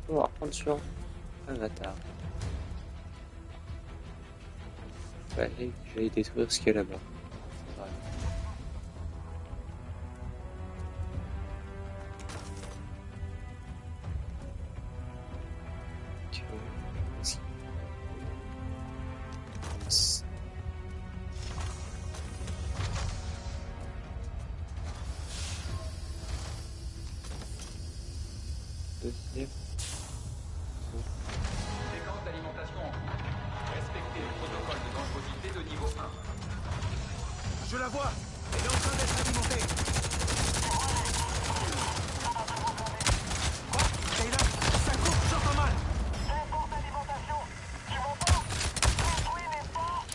On va reprendre sur Avatar. Fallait que j'aille détruire ce qu'il y a là-bas. Ouais. Ok. Qu'est-ce qu'il y a ici? Deuxième. Séquence d'alimentation en cours. Respectez le protocole de dangerosité de niveau 1. Je la vois. Elle est en train d'être alimentée. Quoi? Taylor, ça coupe, j'entends mal. N'importe alimentation. Tu m'entends? Détruis les ports.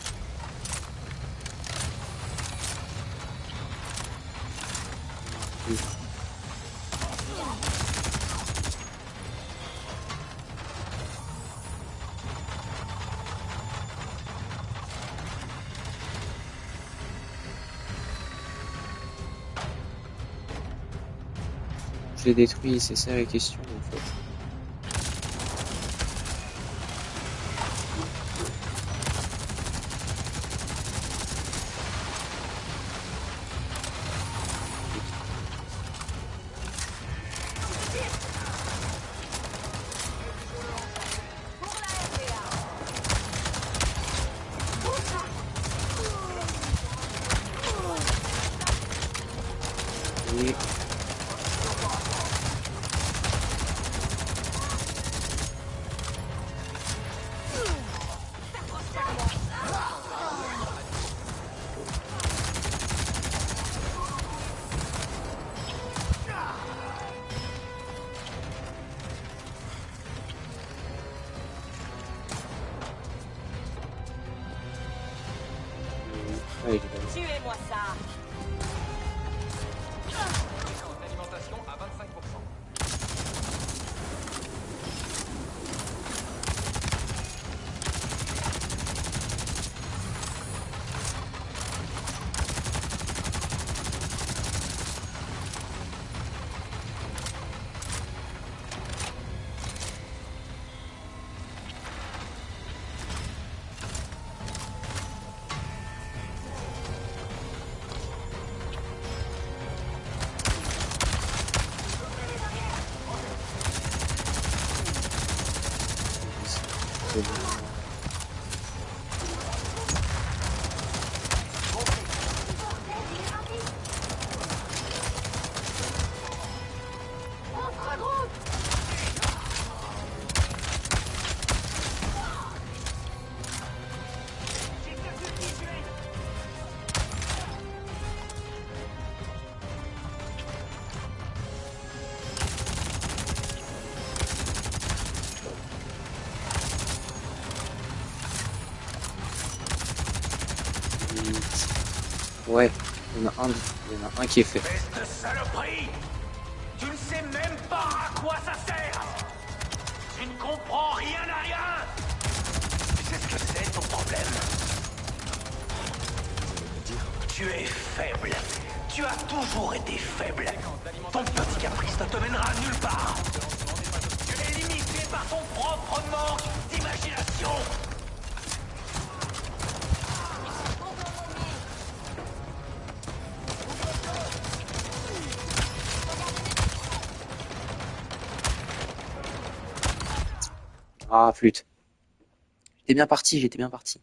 Oui. Je l'ai détruit, c'est ça la question en fait. Pour la RDA. Et ouais, il est là. Tuez-moi ça. Séquence d'alimentation à 25%. C'est bon. Ouais, il y en a un qui est fait. Espèce de saloperie. Tu ne sais même pas à quoi ça sert. Tu ne comprends rien à rien. Tu sais ce que c'est ton problème? Tu es faible. Tu as toujours été faible. Ton petit caprice ne te mènera nulle part. Tu es limité par ton propre manque d'imagination. Ah, flûte. J'étais bien parti, j'étais bien parti.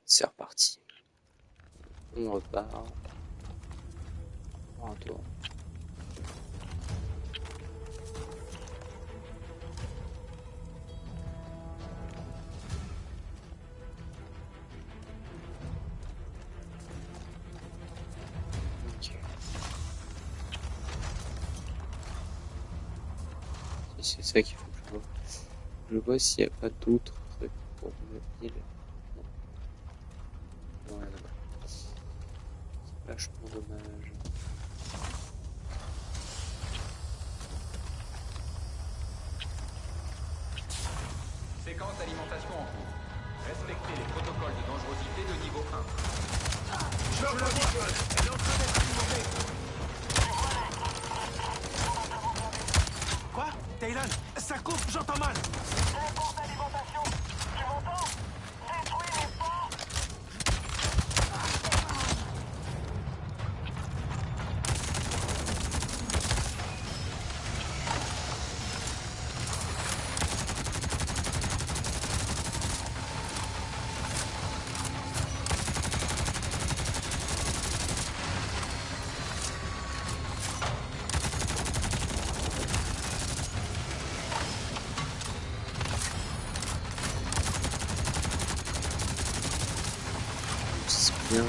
C'est reparti. On repart. Un tour. Ok. C'est ça qu'il faut que je vois. Je vois s'il n'y a pas d'autres trucs pour me heal. Non. Non, là là-bas. C'est vachement dommage. Séquence d'alimentation en cours. Respectez les protocoles de dangerosité de niveau 1. Je Quoi? Taylan, ça coupe, j'entends mal. Dépôt d'alimentation. Tu m'entends? Détruis les ports. C'est bien.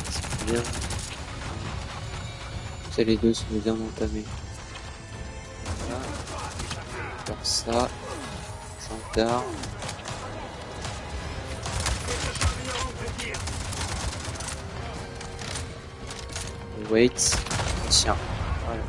C'est bien. Ça, les deux sont bien entamés. Voilà. Faire ça. Gendarme. Wait. Tiens. Voilà.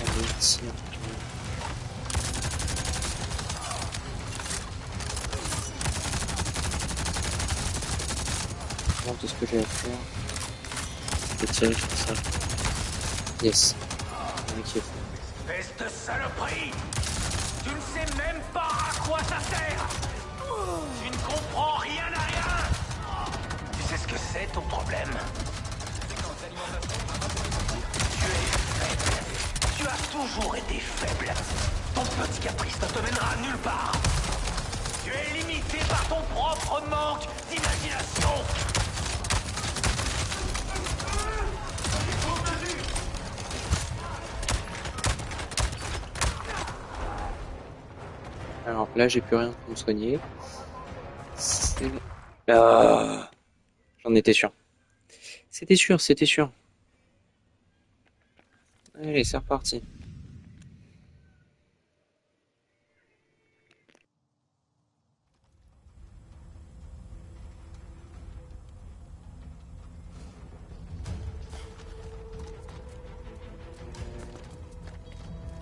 Allez, tiens. Bon, tout ce que j'ai à faire, c'est tirer sur ça. Yes. Ok. Espèce de saloperie! Tu ne sais même pas à quoi ça sert! Tu ne comprends rien à rien! Tu sais ce que c'est ton problème? Tu es faible. Tu as toujours été faible. Ton petit caprice ne te mènera nulle part. Tu es limité par ton propre manque d'imagination. Alors là, j'ai plus rien pour me soigner. Ah, j'en étais sûr. C'était sûr, c'était sûr. Allez, c'est reparti.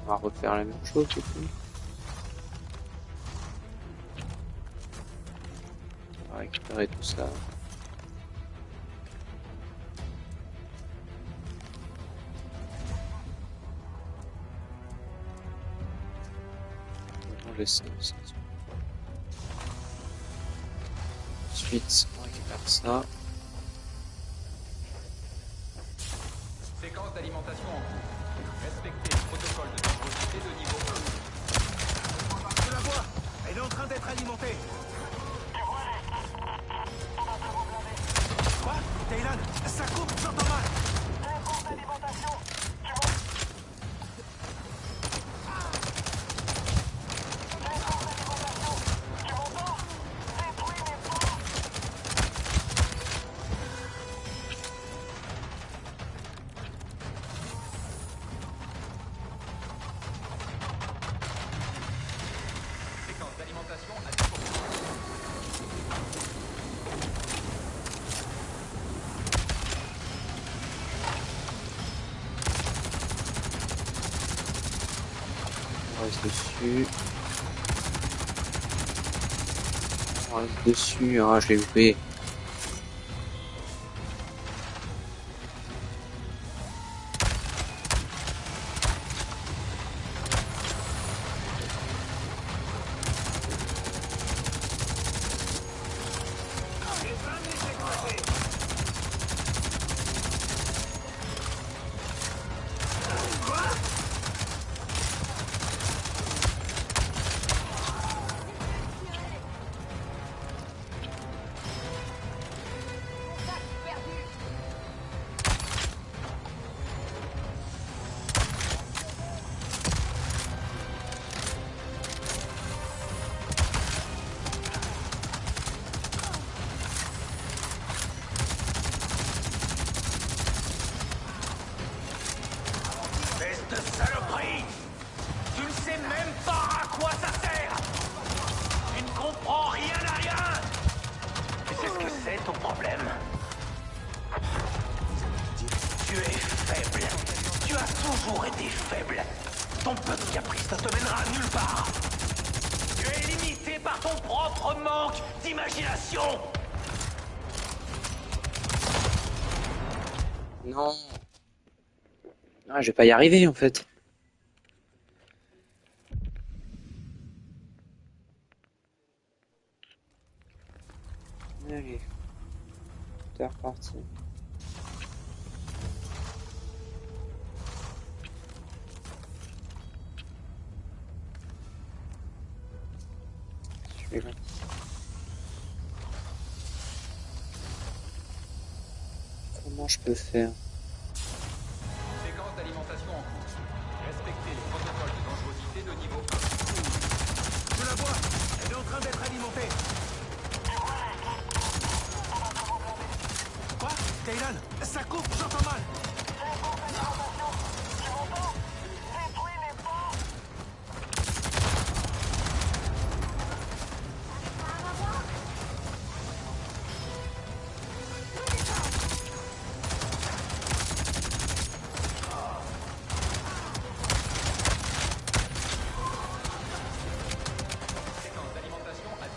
On va refaire la même chose du coup. On va récupérer tout ça. On va laisser ça. Ensuite, on récupère ça. Séquence d'alimentation en cours. Respectez le protocole de dangerosité de niveau 1. Je la vois. Elle est en train d'être alimentée. Quoi? Taylan, ça coupe, j'entends mal. Dépôt d'alimentation. Tu m'entends? Dépôt d'alimentation. Tu m'entends? Détruis les ports. Séquence d'alimentation à 10%. On reste dessus. On reste dessus. Ah, je l'ai loupé. t'emmènera nulle part. Tu es limité par ton propre manque d'imagination. Non. Ah, je vais pas y arriver en fait. Allez. C'est reparti. Suivant. Comment je peux faire? Séquence d'alimentation en cours. Respectez les protocoles de dangerosité de niveau 1. Je la vois. Elle est en train d'être alimentée. Quoi? Kaylan, ça coupe, j'entends mal. Détruis les ports. Séquence d'alimentation à 10%. Séquence d'alimentation à 25%.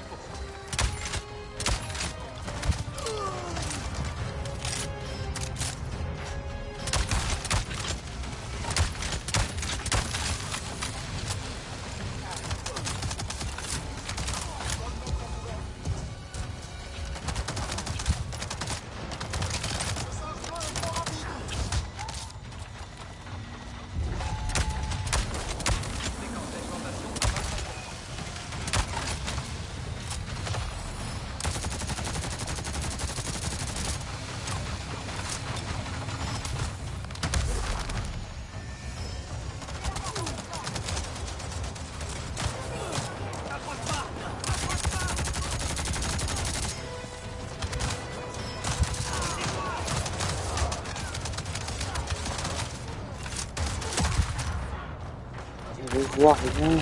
Je vois rien.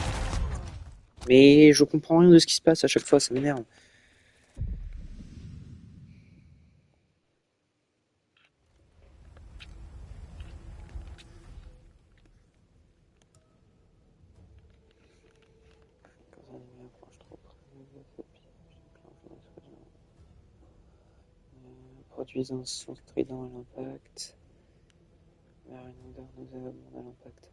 Mais je comprends rien de ce qui se passe à chaque fois, ça m'énerve. Produisent un son strident à l'impact. Vers une odeur nauséabonde à l'impact.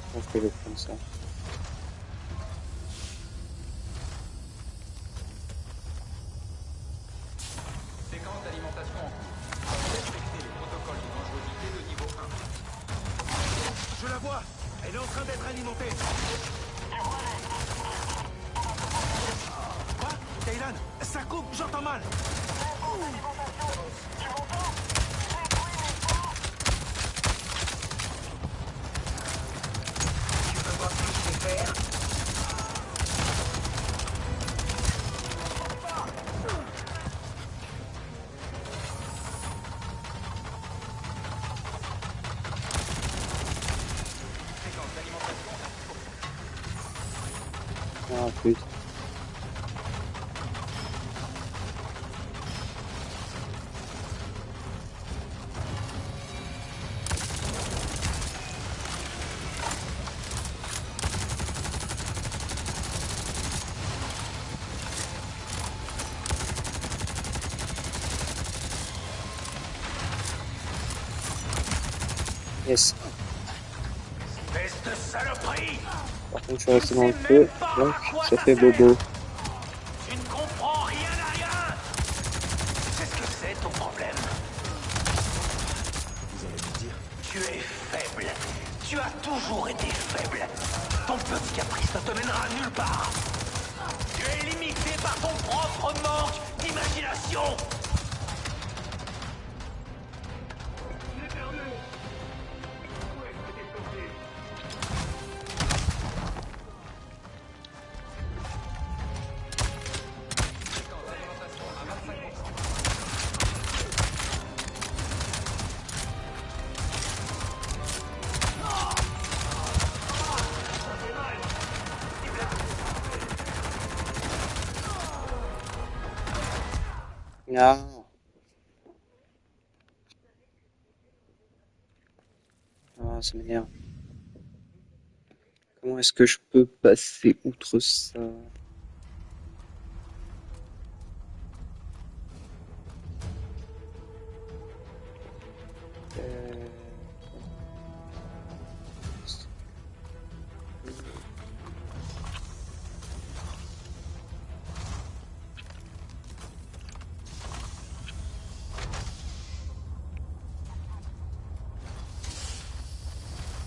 Je pense que je vais prendre ça. Séquence d'alimentation en cours. Respectez les protocoles de dangerosité de niveau 1. Je la vois. Elle est en train d'être alimentée. Quoi? Kaylan, ça coupe, j'entends mal. Tu veux voir ce que je vais faire? Séquence d'alimentation à 10%. Ah putain. Yes. Espèce de saloperie! Par contre, je suis resté dans le feu, donc ça fait bobo. Tu ne comprends rien à rien! C'est ce que c'est ton problème. Vous allez me dire? Tu es faible. Tu as toujours été faible. Ton petit caprice ne te mènera nulle part. Tu es limité par ton propre manque d'imagination. Séquence d'alimentation à 25%. Ah. Ah, ça m'énerve. Comment est-ce que je peux passer outre ça? Euh,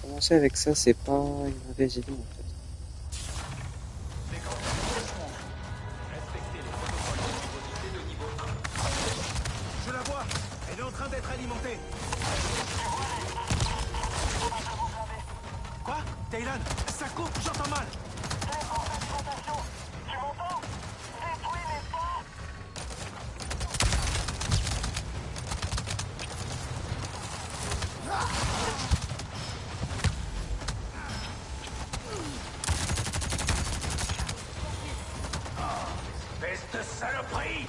Commencer avec ça, c'est pas une mauvaise idée en fait. Séquence d'animation. Respectez les protocoles de sécurité de niveau 1. Je la vois. Elle est en train d'être alimentée. Quoi? Taylan, ça coupe, j'entends mal. Alimentation. Tu m'entends? Détruis les ports. Espèce de saloperie!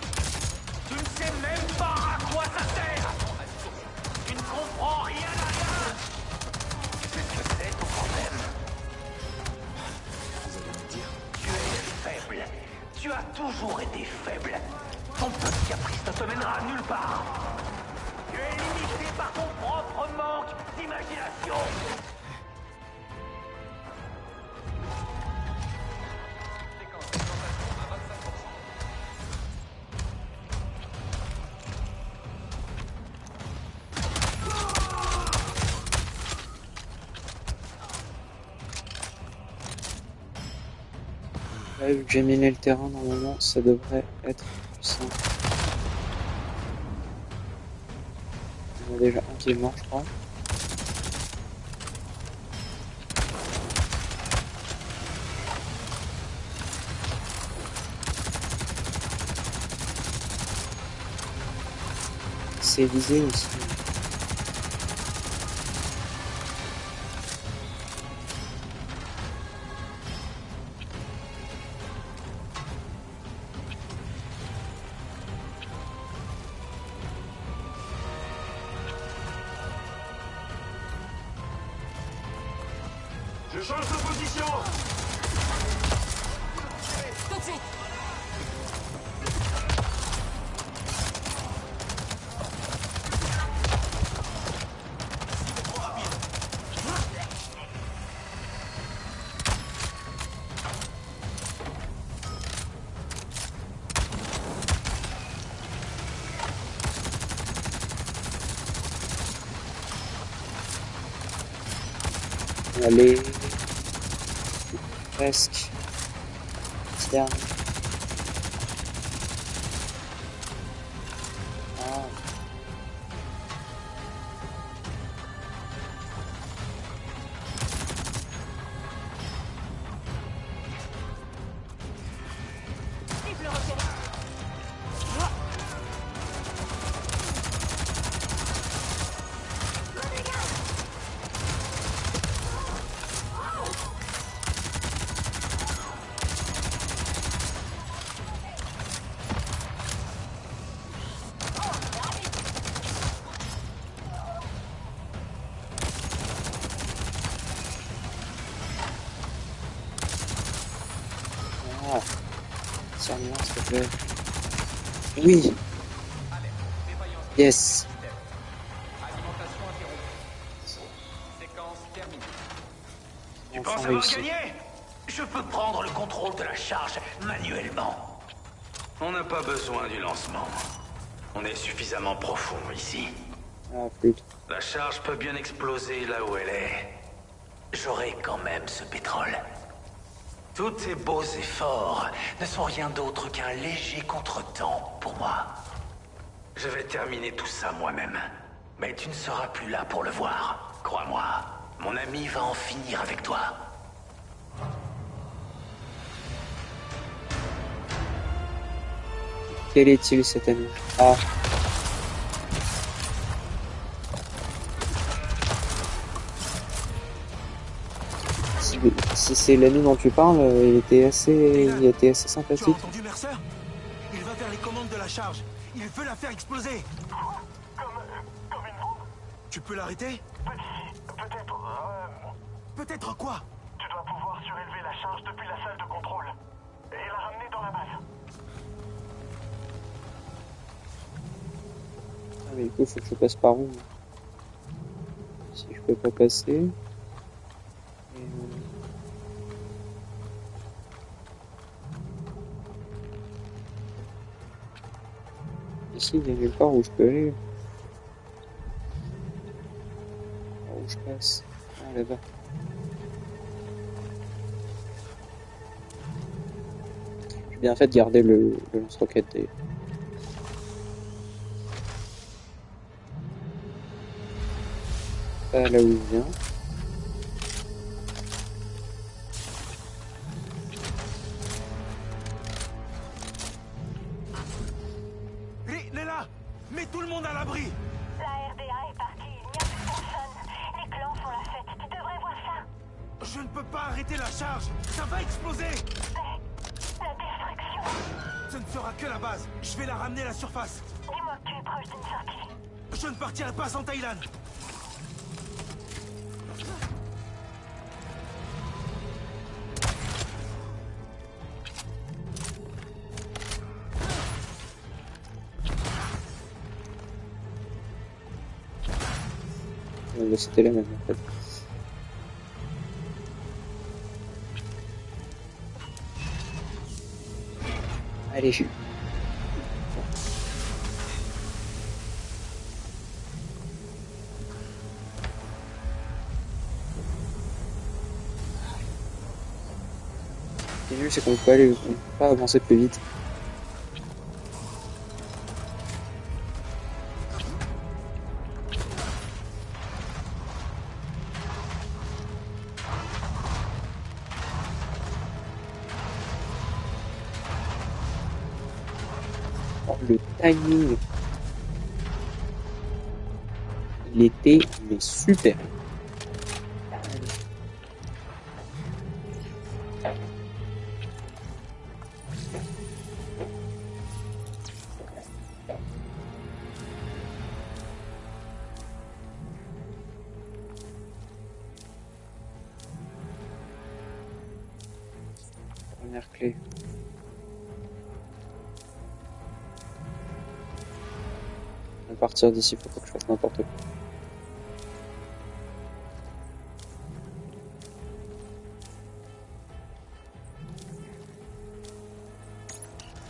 Tu ne sais même pas à quoi ça sert! Tu ne comprends rien à rien! Qu'est-ce que c'est ton problème? Vous allez me dire. Tu es faible. Tu as toujours été faible. Ton petit caprice ne te mènera nulle part. Tu es limité par ton propre manque d'imagination. Séquence d'alimentation à 25%. Là, vu que j'ai miné le terrain, normalement, ça devrait être puissant. Il y en a déjà un qui est mort, je crois. C'est visé aussi. Je change de position. Tout de suite. Allez. Presque. Petit dernier. Ah. Triple roquette. Ah. Tiens-moi, s'il te plaît. Oui. Alerte. Défaillance Yes. système. Alimentation interrompue. Séquence terminée. Tu Enfin penses avoir réussi. gagné? Je peux prendre le contrôle de la charge manuellement. On n'a pas besoin du lancement. On est suffisamment profond ici. Ah, flûte. La charge peut bien exploser là où elle est. J'aurai quand même ce pétrole. Tous tes beaux efforts ne sont rien d'autre qu'un léger contretemps pour moi. Je vais terminer tout ça moi-même. Mais tu ne seras plus là pour le voir. Crois-moi, mon ami va en finir avec toi. Quel est-il cet ami? Ah. Si c'est l'ami dont tu parles, il était assez Tu as sympathique. entendu Mercer? Il va vers les commandes de la charge. Il veut la faire exploser. Comme une bombe? Tu peux l'arrêter? Peut-être. Peut-être quoi? Tu dois pouvoir surélever la charge depuis la salle de contrôle et la ramener dans la base. Ah mais du coup faut que je passe par où? Si je peux pas passer. Et, ici il y a nulle part où je peux aller. Par où je passe? Ah là-bas. J'ai bien fait de garder le lance-roquette d'ailleurs. Pas là où il vient. Nella, mets tout le monde à l'abri. La RDA est partie, il n'y a plus personne. Les clans font la fête, tu devrais voir ça. Je ne peux pas arrêter la charge. Ça va exploser. La destruction. Ce ne sera que la base. Je vais la ramener à la surface. Dis-moi que tu es proche d'une sortie. Je ne partirai pas sans Thaïlande. C'était la même en fait. Allez. Ce qui est nul, c'est qu'on peut pas avancer plus vite. Le timing, il était mais super. Première clé. À partir d'ici, faut pas que je fasse n'importe quoi.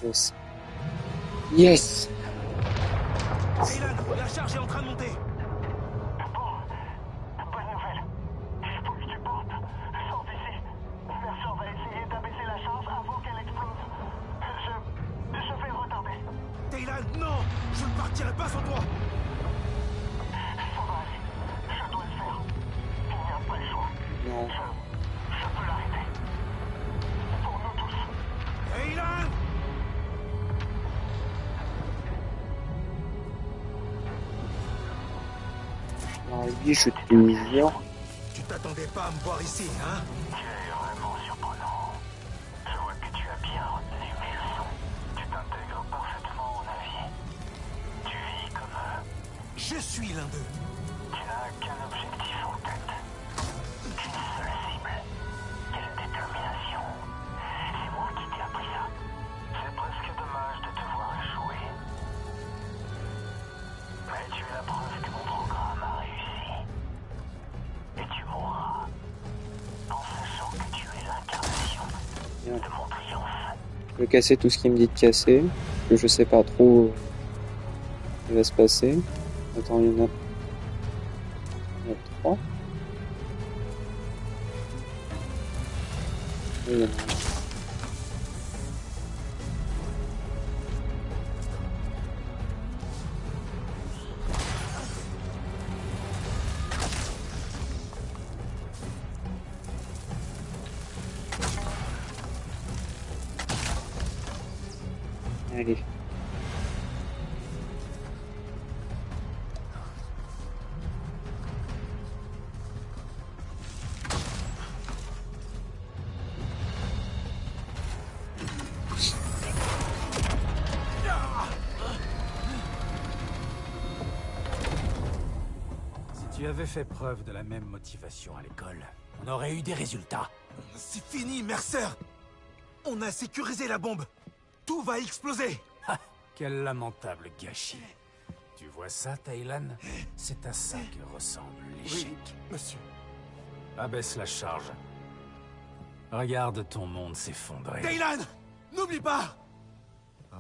Yes. Yes. Thaïlande, la charge est en train de monter. Bonne nouvelle. Il faut que tu portes. Sors d'ici. Mercer va essayer d'abaisser la charge avant qu'elle explose. Je vais retarder. Thaïlande, non. Je ne partirai pas sans toi. Ça va aller. Je dois le faire. Il n'y a pas le choix. Non. Je peux l'arrêter. Pour nous tous. Thaïlande. Non, lui, je te jure. Tu t'attendais pas à me voir ici, hein? Tu es vraiment surprenant. Je vois que tu as bien retenu mes leçons. Tu t'intègres parfaitement au navire. Tu vis comme eux. Je suis l'un d'eux. Tu n'as qu'un objectif en tête. Qu'une seule cible. Quelle détermination. C'est moi qui t'ai appris ça. C'est presque dommage de te voir échouer. Mais tu es la preuve que mon programme a réussi. Et tu mourras. En sachant que tu es l'incarnation de mon triomphe. Je vais casser tout ce qu'il me dit de casser. Que je sais pas trop ce qui va se passer. Attends, il y en a 3. Et il y en a un. Allez. tu avais fait preuve de la même motivation à l'école, on aurait eu des résultats. C'est fini, Mercer. On a sécurisé la bombe. Tout va exploser. Quel lamentable gâchis. Tu vois ça, Thailand? C'est à ça que ressemble l'échec. Oui, monsieur. Abaisse la charge. Regarde ton monde s'effondrer. Thailand, n'oublie pas. Non,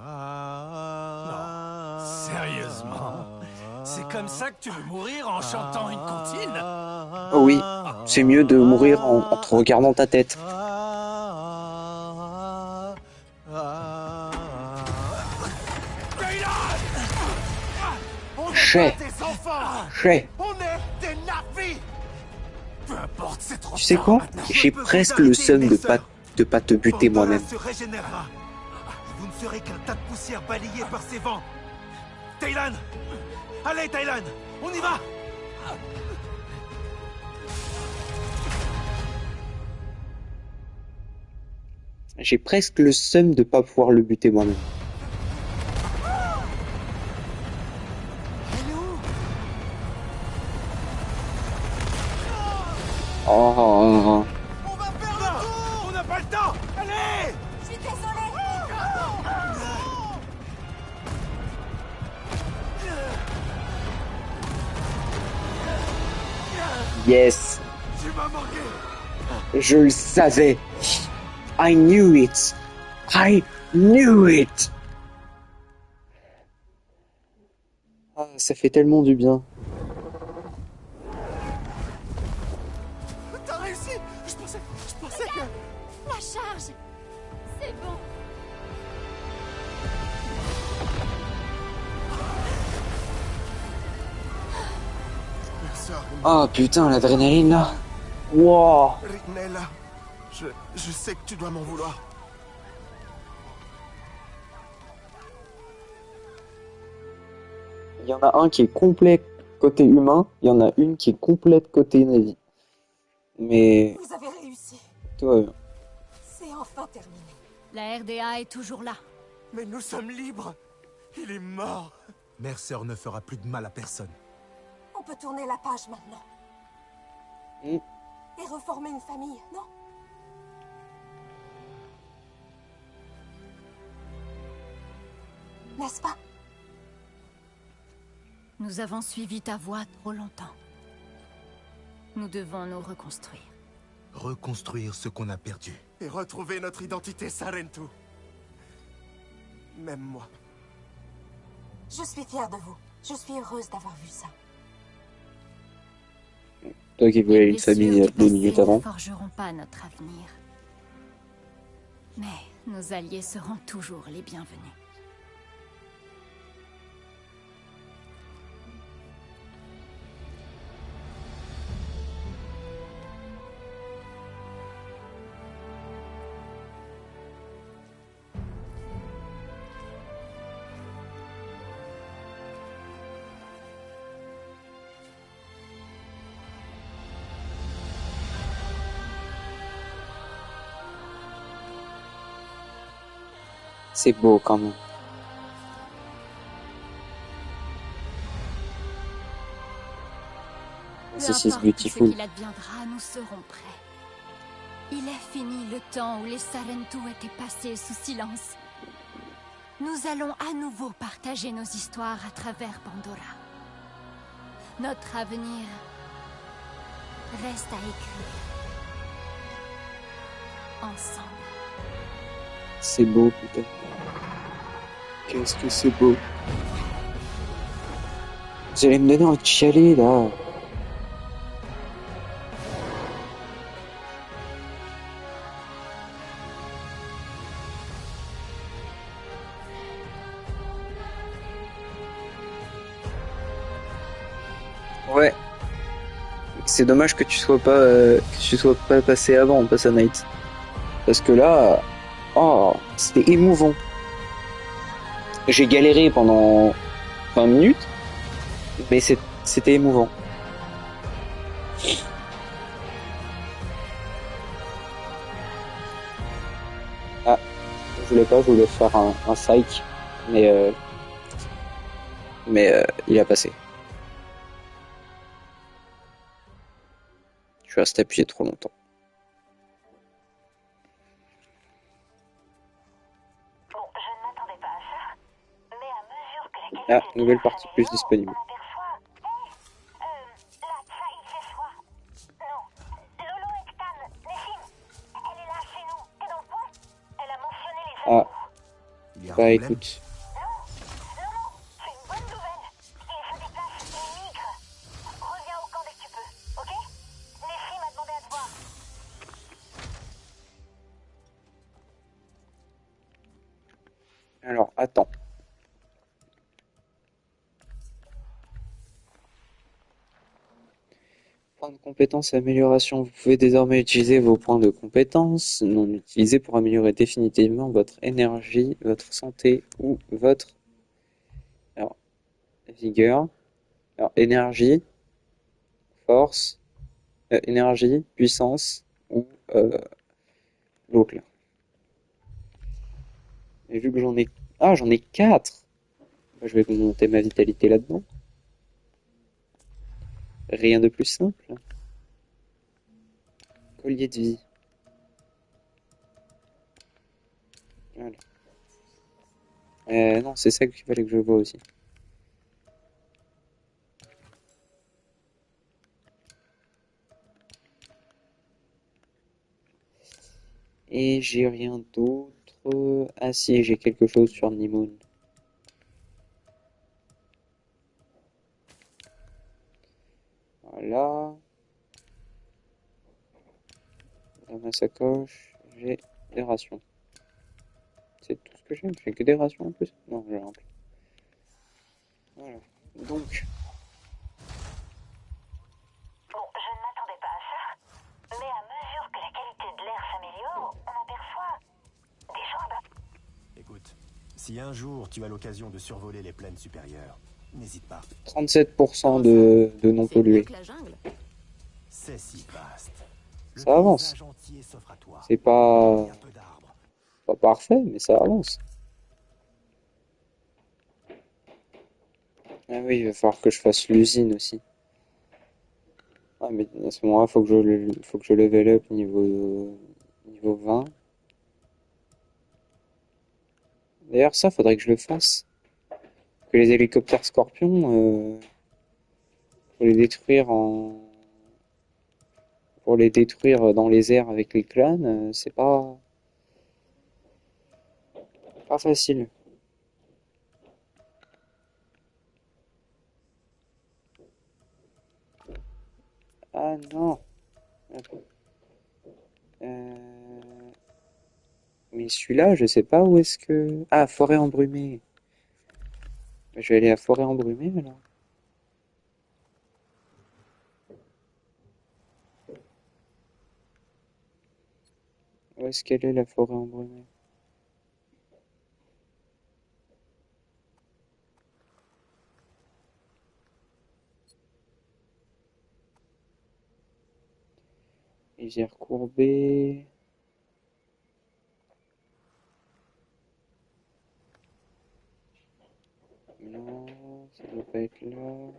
sérieusement? C'est comme ça que tu veux mourir en chantant une comptine? Oh oui, c'est mieux de mourir en te regardant ta tête. Chais. Chais. On est des navis. Peu importe, c'est trop Tu sais tard quoi? maintenant. J'ai presque le seum de pas te buter Pandora moi-même. se régénérera. Vous ne serez qu'un tas de poussière balayé par ces vents. Thailand. Allez, Thailand, on y va. J'ai presque le seum de pas pouvoir le buter moi-même. Oh. On va faire le tour. On n'a pas le temps. Allez. Je suis désolée. Yes, Tu m'as manqué. je le savais. I knew it. I knew it. Ah, ça fait tellement du bien. T'as réussi. Je pensais que... La charge. C'est bon. Mercer, Ah putain, l'adrénaline là. Wow. Rinella, je sais que tu dois m'en vouloir. Il y en a un qui est complet côté humain, il y en a une qui est complète côté Navi. Mais Vous avez réussi. toi, C'est enfin terminé. La RDA est toujours là. Mais nous sommes libres. Il est mort. Mercer ne fera plus de mal à personne. On peut tourner la page maintenant. Mm. Et reformer une famille, non? N'est-ce pas? Nous avons suivi ta voie trop longtemps. Nous devons nous reconstruire. Reconstruire ce qu'on a perdu. Et retrouver notre identité, Sarentu. Même moi. Je suis fière de vous. Je suis heureuse d'avoir vu ça. toi qui voulais une famille 2 minutes avant. Ne forgeront pas notre avenir. Mais nos alliés seront toujours les bienvenus. C'est beau quand même. This is beautiful. Ce qu'il adviendra, nous serons prêts. Il est fini le temps où les Sarentu étaient passés sous silence. Nous allons à nouveau partager nos histoires à travers Pandora. Notre avenir reste à écrire. Ensemble. C'est beau, putain. Qu'est-ce que c'est beau. Vous allez me donner un chialer, là. Ouais. C'est dommage que tu sois pas passé avant en Pass a Night. Parce que là, oh, c'était émouvant. J'ai galéré pendant 20 minutes, mais c'était émouvant. Ah, je voulais faire un psych, mais il a passé. Je suis resté appuyé trop longtemps. Bon, je ne m'attendais pas à ça, mais à mesure que la qualité Ah, de nouvelle l'air partie plus s'améliore, disponible. on aperçoit... là, ça, il fait froid. Non, Lolo Ektan, Nessim, elle est là chez nous. T'es dans le coin? Elle a mentionné les Ah, Il y a un bah problème? écoute. Non, c'est une bonne nouvelle. Il se déplace et migre. Reviens au camp dès que tu peux, ok? Nessim m'a demandé à te voir. Alors, attends. Points de compétences et amélioration. Vous pouvez désormais utiliser vos points de compétences non utilisés pour améliorer définitivement votre énergie, votre santé ou votre alors, vigueur. Alors, énergie, force, énergie, puissance ou l'autre là. Et vu que j'en ai... Ah, j'en ai 4. Je vais monter ma vitalité là-dedans. Rien de plus simple. Collier de vie. Voilà. Non, c'est ça qu'il fallait que je vois aussi. Et j'ai rien d'autre. Ah si, j'ai quelque chose sur Nimoun. Voilà. Dans ma sacoche, j'ai des rations. C'est tout ce que j'ai. J'ai que des rations en plus. Non, j'ai un peu. Voilà. Donc, Bon, je ne m'attendais pas à ça, mais à mesure que la qualité de l'air s'améliore, on aperçoit des jambes. Écoute, si un jour tu as l'occasion de survoler les plaines supérieures, n'hésite pas. 37% de non C'est mieux pollués. que la jungle. C'est si vaste. Le Ça avance. paysage entier s'offre à toi. C'est pas, Il y a peu d'arbres. pas parfait, mais ça avance. Ah oui, il va falloir que je fasse l'usine aussi. Ah, mais à ce moment-là, faut que je level up niveau 20. D'ailleurs, ça, faudrait que je le fasse. Que les hélicoptères Scorpion, pour les détruire dans les airs avec les clans, c'est pas facile. Ah non. Euh, Mais celui-là, je sais pas où est-ce que... Ah, forêt embrumée. Je vais aller à forêt embrumée alors. Où est-ce qu'elle est la forêt embrumée? Rivière courbée. Non, ça doit pas être là.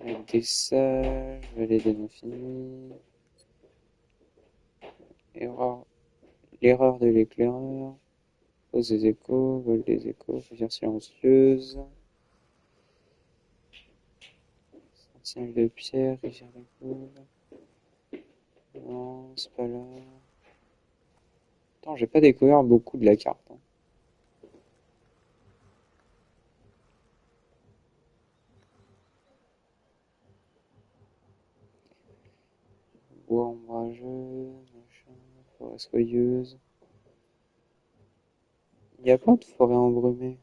Lac des Sages, vallée des Infinis. Erreur, l'erreur de l'éclaireur. Pose des échos, vol des échos, rivière silencieuse. Sentinelle de pierre, rivière d'écho. Non, c'est pas là. Attends, j'ai pas découvert beaucoup de la carte, hein. Bois ombrageux, machin, forêt soyeuse. Il n'y a pas de forêt embrumée.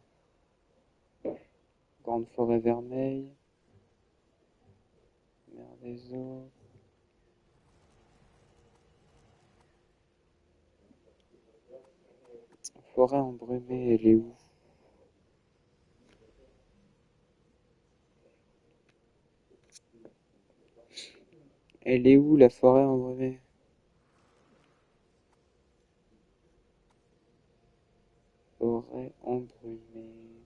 Grande forêt vermeille. Mer des eaux. Forêt embrumée, elle est où? Elle est où la forêt embrumée? Forêt embrumée.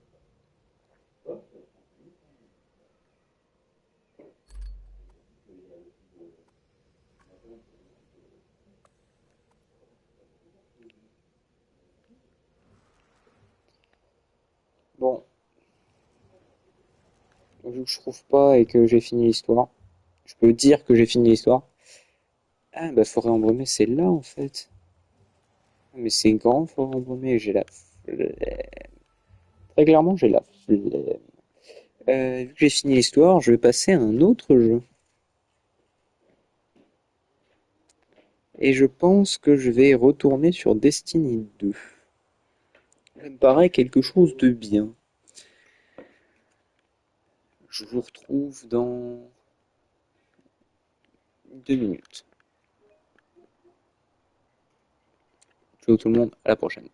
vu que je trouve pas et que j'ai fini l'histoire, je peux dire que j'ai fini l'histoire. Ah bah Forêt Embrumée c'est là en fait. Mais c'est grand Forêt Embrumée, j'ai la flemme. Très clairement j'ai la flemme. Vu que j'ai fini l'histoire, je vais passer à un autre jeu. Et je pense que je vais retourner sur Destiny 2. Ça me paraît quelque chose de bien. Je vous retrouve dans 2 minutes. Ciao tout le monde, à la prochaine.